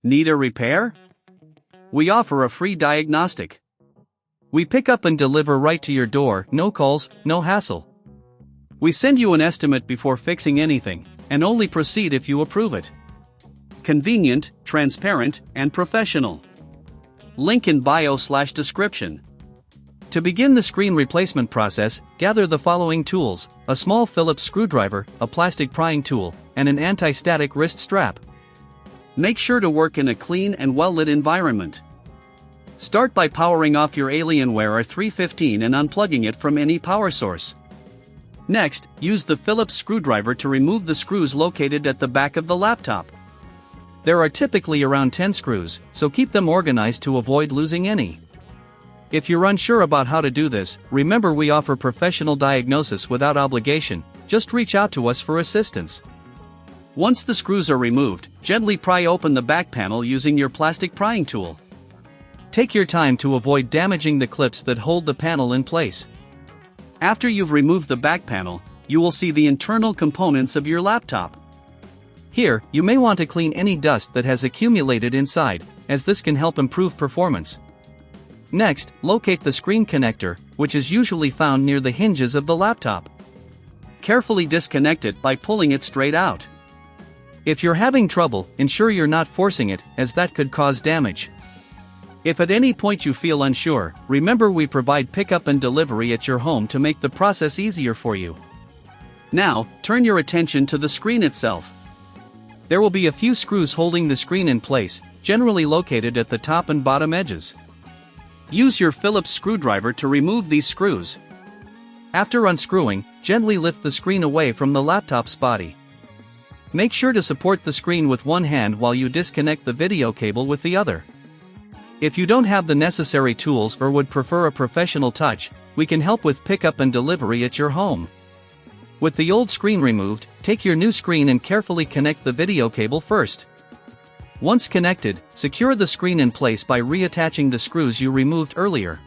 Need a repair? We offer a free diagnostic. We pick up and deliver right to your door, no calls, no hassle. We send you an estimate before fixing anything, and only proceed if you approve it. Convenient, transparent, and professional. Link in bio/description. To begin the screen replacement process, gather the following tools: a small Phillips screwdriver, a plastic prying tool, and an anti-static wrist strap. Make sure to work in a clean and well-lit environment. Start by powering off your Alienware R3 and unplugging it from any power source. Next, use the Phillips screwdriver to remove the screws located at the back of the laptop. There are typically around 10 screws, so keep them organized to avoid losing any. If you're unsure about how to do this, remember we offer professional diagnosis without obligation. Just reach out to us for assistance. Once the screws are removed, gently pry open the back panel using your plastic prying tool. Take your time to avoid damaging the clips that hold the panel in place. After you've removed the back panel, you will see the internal components of your laptop. Here, you may want to clean any dust that has accumulated inside, as this can help improve performance. Next, locate the screen connector, which is usually found near the hinges of the laptop. Carefully disconnect it by pulling it straight out. If you're having trouble, ensure you're not forcing it, as that could cause damage. If at any point you feel unsure, remember we provide pickup and delivery at your home to make the process easier for you. Now, turn your attention to the screen itself. There will be a few screws holding the screen in place, generally located at the top and bottom edges. Use your Phillips screwdriver to remove these screws. After unscrewing, gently lift the screen away from the laptop's body. Make sure to support the screen with one hand while you disconnect the video cable with the other. If you don't have the necessary tools or would prefer a professional touch, we can help with pickup and delivery at your home. With the old screen removed, take your new screen and carefully connect the video cable first. Once connected, secure the screen in place by reattaching the screws you removed earlier.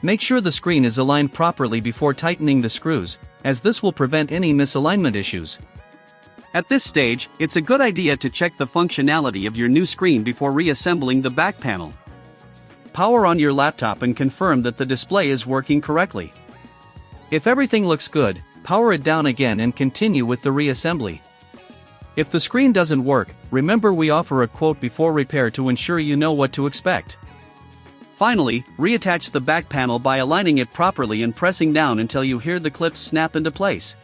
Make sure the screen is aligned properly before tightening the screws, as this will prevent any misalignment issues. At this stage, it's a good idea to check the functionality of your new screen before reassembling the back panel. Power on your laptop and confirm that the display is working correctly. If everything looks good, power it down again and continue with the reassembly. If the screen doesn't work, remember we offer a quote before repair to ensure you know what to expect. Finally, reattach the back panel by aligning it properly and pressing down until you hear the clips snap into place.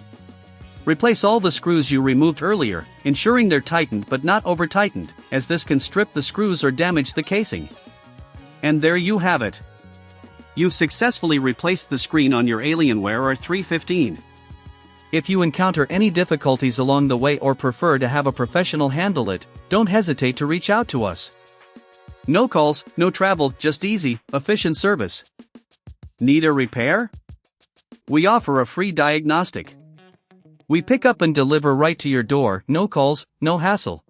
Replace all the screws you removed earlier, ensuring they're tightened but not over-tightened, as this can strip the screws or damage the casing. And there you have it. You've successfully replaced the screen on your Alienware R3. If you encounter any difficulties along the way or prefer to have a professional handle it, don't hesitate to reach out to us. No calls, no travel, just easy, efficient service. Need a repair? We offer a free diagnostic. We pick up and deliver right to your door, no calls, no hassle.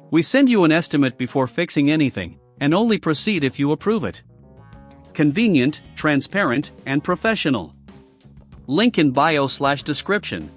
We send you an estimate before fixing anything, and only proceed if you approve it. Convenient, transparent, and professional. Link in bio/description.